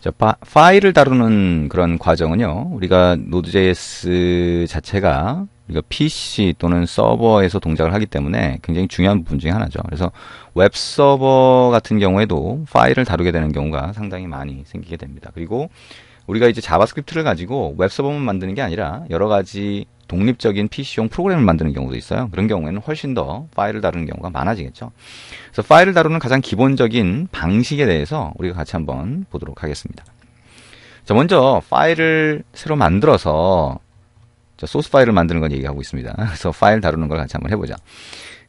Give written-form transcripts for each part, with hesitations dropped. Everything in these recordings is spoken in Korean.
자, 파일을 다루는 그런 과정은요, 우리가 Node.js 자체가 우리가 PC 또는 서버에서 동작을 하기 때문에 굉장히 중요한 부분 중에 하나죠. 그래서 웹 서버 같은 경우에도 파일을 다루게 되는 경우가 상당히 많이 생기게 됩니다. 그리고 우리가 이제 자바스크립트를 가지고 웹 서버만 만드는 게 아니라 여러 가지 독립적인 PC용 프로그램을 만드는 경우도 있어요. 그런 경우에는 훨씬 더 파일을 다루는 경우가 많아지겠죠. 그래서 파일을 다루는 가장 기본적인 방식에 대해서 우리가 같이 한번 보도록 하겠습니다. 자, 먼저 파일을 새로 만들어서 소스 파일을 만드는 건 얘기하고 있습니다. 그래서 파일 다루는 걸 같이 한번 해보자.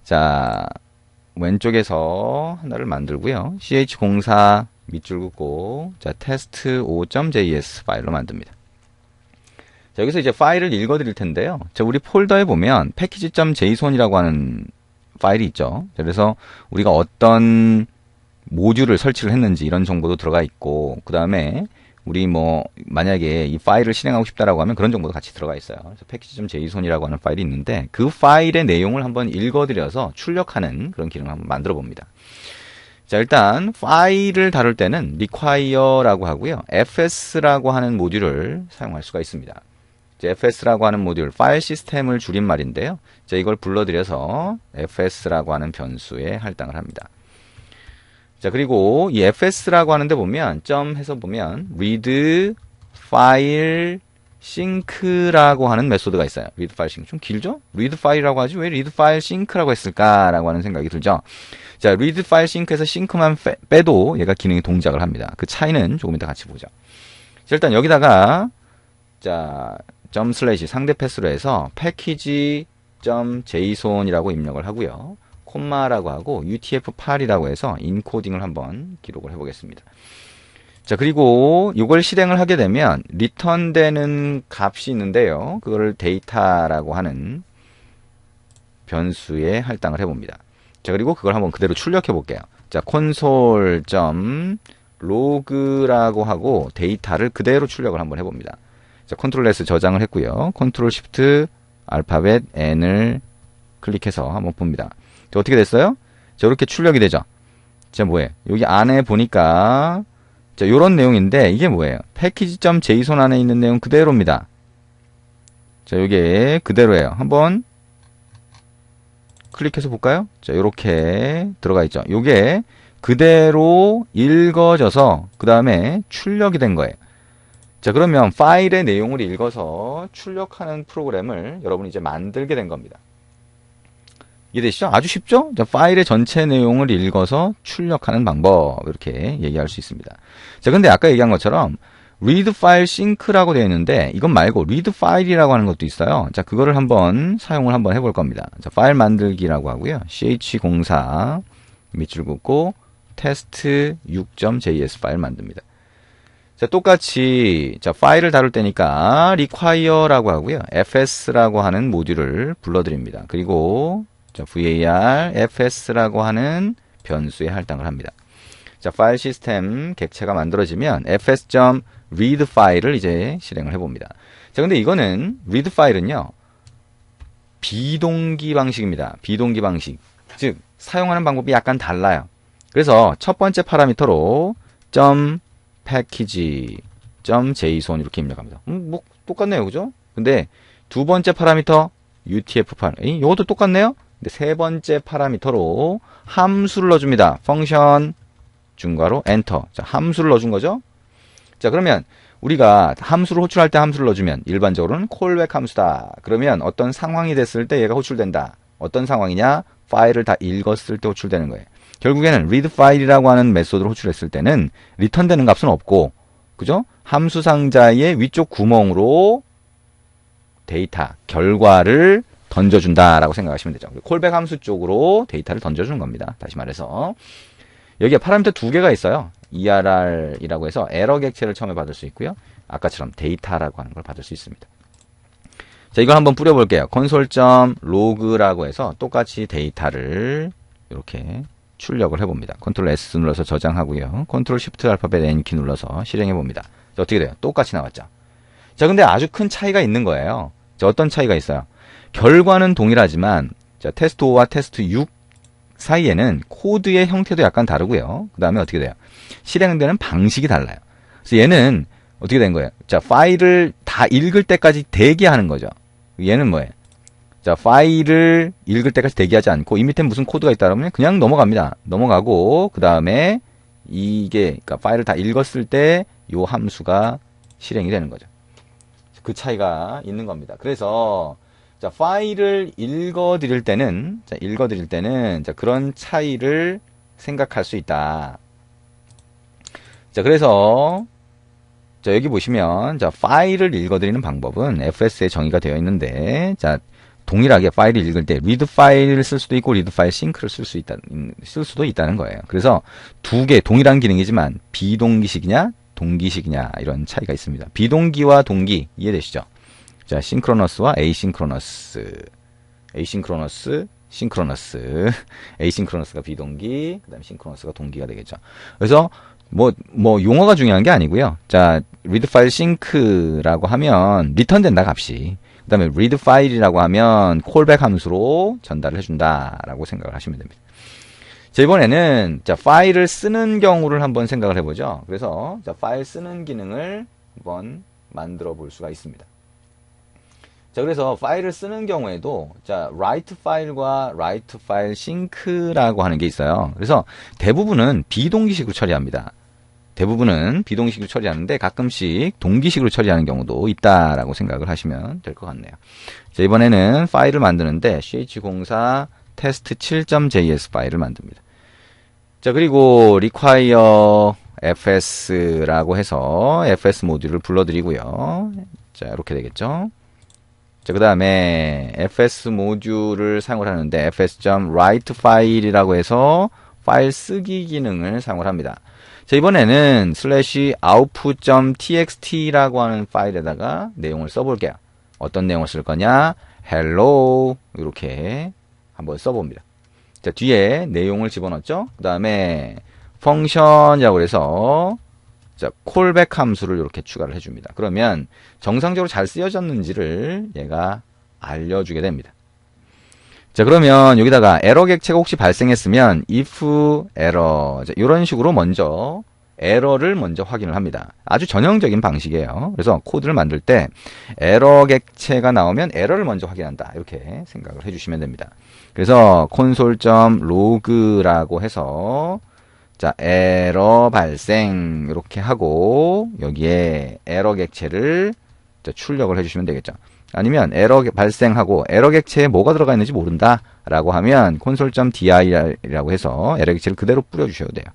자, 왼쪽에서 하나를 만들고요. ch04 밑줄 긋고 자, test5.js 파일로 만듭니다. 자, 여기서 이제 파일을 읽어 드릴 텐데요. 자, 우리 폴더에 보면 package.json이라고 하는 파일이 있죠. 그래서 우리가 어떤 모듈을 설치를 했는지 이런 정보도 들어가 있고, 그 다음에 우리 뭐 만약에 이 파일을 실행하고 싶다라고 하면 그런 정보도 같이 들어가 있어요. 그래서 package.json이라고 하는 파일이 있는데 그 파일의 내용을 한번 읽어드려서 출력하는 그런 기능을 한번 만들어 봅니다. 자, 일단 파일을 다룰 때는 require라고 하고요, fs라고 하는 모듈을 사용할 수가 있습니다. fs라고 하는 모듈, 파일 시스템을 줄인 말인데요. 자, 이걸 불러들여서 fs라고 하는 변수에 할당을 합니다. 자, 그리고 이 fs라고 하는데 보면 점 해서 보면 read file sync라고 하는 메소드가 있어요. read file sync 좀 길죠? read file이라고 하지 왜 read file sync라고 했을까라고 하는 생각이 들죠. 자, read file sync에서 sync만 빼도 얘가 기능이 동작을 합니다. 그 차이는 조금 이따 같이 보죠. 자, 일단 여기다가 자, 점 슬래시 상대 패스로 해서 package.json이라고 입력을 하고요. 콤마라고 하고 utf8이라고 해서 인코딩을 한번 기록을 해보겠습니다. 자, 그리고 이걸 실행을 하게 되면 리턴되는 값이 있는데요. 그거를 데이터라고 하는 변수에 할당을 해봅니다. 자, 그리고 그걸 한번 그대로 출력해 볼게요. 자, console.log라고 하고 데이터를 그대로 출력을 한번 해봅니다. 자, 컨트롤 S 저장을 했고요. 컨트롤 시프트 알파벳 N을 클릭해서 한번 봅니다. 자, 어떻게 됐어요? 자, 이렇게 출력이 되죠. 자, 뭐예요? 여기 안에 보니까 자, 요런 내용인데 이게 뭐예요? package.json 안에 있는 내용 그대로입니다. 자, 요게 그대로예요. 한번 클릭해서 볼까요? 자, 요렇게 들어가 있죠. 요게 그대로 읽어져서 그 다음에 출력이 된 거예요. 자, 그러면 파일의 내용을 읽어서 출력하는 프로그램을 여러분이 이제 만들게 된 겁니다. 이해되시죠? 아주 쉽죠? 자, 파일의 전체 내용을 읽어서 출력하는 방법, 이렇게 얘기할 수 있습니다. 자, 근데 아까 얘기한 것처럼 read file sync라고 되어 있는데 이건 말고 read file이라고 하는 것도 있어요. 자, 그거를 한번 사용을 한번 해볼 겁니다. 자, 파일 만들기라고 하고요. ch04 밑줄 긋고 test6.js 파일 만듭니다. 자, 똑같이 자, 파일을 다룰 때니까 require라고 하고요. fs라고 하는 모듈을 불러드립니다. 그리고 자, var fs라고 하는 변수에 할당을 합니다. 자, 파일 시스템 객체가 만들어지면 fs.read 파일을 이제 실행을 해봅니다. 자, 근데 이거는 read 파일은요, 비동기 방식입니다. 비동기 방식. 즉, 사용하는 방법이 약간 달라요. 그래서 첫 번째 파라미터로 package.json 이렇게 입력합니다. 뭐 똑같네요, 그죠? 근데 두 번째 파라미터 utf8, 이것도 똑같네요. 근데 세 번째 파라미터로 함수를 넣어줍니다. 펑션 중괄호 엔터. 자, 함수를 넣어준 거죠. 자, 그러면 우리가 함수를 호출할 때 함수를 넣어주면 일반적으로는 콜백 함수다. 그러면 어떤 상황이 됐을 때 얘가 호출된다. 어떤 상황이냐? 파일을 다 읽었을 때 호출되는 거예요. 결국에는 read file이라고 하는 메소드를 호출했을 때는 리턴되는 값은 없고, 그죠? 함수 상자의 위쪽 구멍으로 데이터, 결과를 던져준다라고 생각하시면 되죠. 콜백 함수 쪽으로 데이터를 던져주는 겁니다. 다시 말해서 여기에 파라미터 두 개가 있어요. err이라고 해서 에러 객체를 처음에 받을 수 있고요. 아까처럼 데이터라고 하는 걸 받을 수 있습니다. 자, 이걸 한번 뿌려볼게요. console.log라고 해서 똑같이 데이터를 이렇게 출력을 해봅니다. 컨트롤 S 눌러서 저장하고요. 컨트롤 시프트 알파벳 N키 눌러서 실행해봅니다. 자, 어떻게 돼요? 똑같이 나왔죠. 자, 근데 아주 큰 차이가 있는 거예요. 자, 어떤 차이가 있어요? 결과는 동일하지만 자, 테스트 5와 테스트 6 사이에는 코드의 형태도 약간 다르고요. 그 다음에 어떻게 돼요? 실행되는 방식이 달라요. 그래서 얘는 어떻게 된 거예요? 자, 파일을 다 읽을 때까지 대기하는 거죠. 얘는 뭐예요? 자, 파일을 읽을 때까지 대기하지 않고 이 밑에 무슨 코드가 있다면 그냥 넘어갑니다. 넘어가고 그 다음에 이게 그러니까 파일을 다 읽었을 때 이 함수가 실행이 되는 거죠. 그 차이가 있는 겁니다. 그래서 자, 파일을 읽어 드릴 때는 자, 그런 차이를 생각할 수 있다. 자, 그래서 자, 여기 보시면 자, 파일을 읽어 드리는 방법은 FS에 정의가 되어 있는데 자, 동일하게 파일을 읽을 때 리드 파일을 쓸 수도 있고 리드 파일 싱크를 쓸 수도 있다는 거예요. 그래서 두 개 동일한 기능이지만 비동기식이냐 동기식이냐 이런 차이가 있습니다. 비동기와 동기 이해되시죠? 자, 싱크로너스와 에이싱크로너스, 싱크로너스, 에이싱크로너스가 비동기, 그 다음에 싱크로너스가 동기가 되겠죠. 그래서 뭐 용어가 중요한 게 아니고요. 자, 리드 파일 싱크라고 하면 리턴된다 값이. 그 다음에 read 파일이라고 하면 콜백 함수로 전달을 해준다라고 생각을 하시면 됩니다. 자, 이번에는 자, 파일을 쓰는 경우를 한번 생각을 해보죠. 그래서 자, 파일 쓰는 기능을 한번 만들어 볼 수가 있습니다. 자, 그래서 파일을 쓰는 경우에도 자, write 파일과 write 파일 sync라고 하는 게 있어요. 그래서 대부분은 비동기식으로 처리합니다. 대부분은 비동기식으로 처리하는데 가끔씩 동기식으로 처리하는 경우도 있다라고 생각을 하시면 될 것 같네요. 자, 이번에는 파일을 만드는데 ch04 test7.js 파일을 만듭니다. 자, 그리고 require fs라고 해서 fs 모듈을 불러드리고요. 자, 이렇게 되겠죠. 자, 그 다음에 fs 모듈을 사용을 하는데 fs.write 파일이라고 해서 파일 쓰기 기능을 사용을 합니다. 자, 이번에는 output.txt라고 하는 파일에다가 내용을 써볼게요. 어떤 내용을 쓸 거냐? hello 이렇게 한번 써봅니다. 자, 뒤에 내용을 집어넣었죠. 그 다음에 function이라고 해서 자, 콜백 함수를 이렇게 추가를 해줍니다. 그러면 정상적으로 잘 쓰여졌는지를 얘가 알려주게 됩니다. 자, 그러면 여기다가 에러 객체가 혹시 발생했으면 if error 이런 식으로 먼저 에러를 먼저 확인을 합니다. 아주 전형적인 방식이에요. 그래서 코드를 만들 때 에러 객체가 나오면 에러를 먼저 확인한다. 이렇게 생각을 해주시면 됩니다. 그래서 console.log라고 해서 자, 에러 발생 이렇게 하고 여기에 에러 객체를 출력을 해주시면 되겠죠. 아니면 에러 발생하고 에러 객체에 뭐가 들어가 있는지 모른다 라고 하면 console.dir이라고 해서 에러 객체를 그대로 뿌려주셔도 돼요.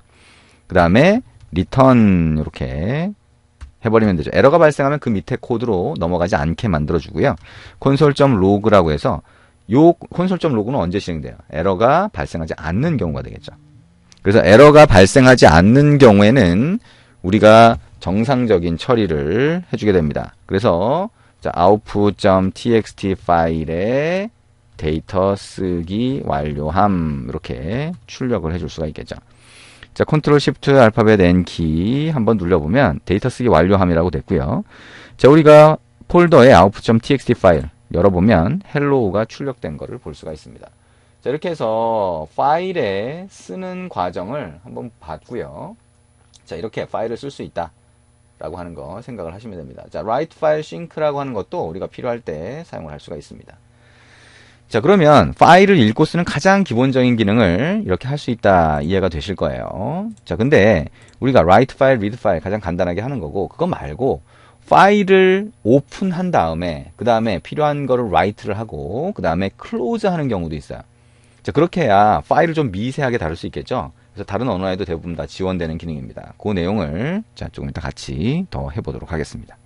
그 다음에 return 이렇게 해버리면 되죠. 에러가 발생하면 그 밑에 코드로 넘어가지 않게 만들어주고요. console.log라고 해서 요 console.log는 언제 실행돼요? 에러가 발생하지 않는 경우가 되겠죠. 그래서 에러가 발생하지 않는 경우에는 우리가 정상적인 처리를 해주게 됩니다. 그래서 자, output.txt 파일에 데이터 쓰기 완료함 이렇게 출력을 해줄 수가 있겠죠. 자, 컨트롤 시프트 알파벳 N키 한번 눌러보면 데이터 쓰기 완료함이라고 됐고요. 자, 우리가 폴더에 output.txt 파일 열어보면 hello가 출력된 거를 볼 수가 있습니다. 자, 이렇게 해서 파일에 쓰는 과정을 한번 봤고요. 자, 이렇게 파일을 쓸 수 있다 라고 하는 거 생각을 하시면 됩니다. 자, write file sync라고 하는 것도 우리가 필요할 때 사용을 할 수가 있습니다. 자, 그러면 파일을 읽고 쓰는 가장 기본적인 기능을 이렇게 할 수 있다 이해가 되실 거예요. 자, 근데 우리가 write file, read file 가장 간단하게 하는 거고 그거 말고 파일을 오픈한 다음에 그 다음에 필요한 거를 write를 하고 그 다음에 close 하는 경우도 있어요. 자, 그렇게 해야 파일을 좀 미세하게 다룰 수 있겠죠. 그래서 다른 언어에도 대부분 다 지원되는 기능입니다. 그 내용을 자, 조금 이따 같이 더 해보도록 하겠습니다.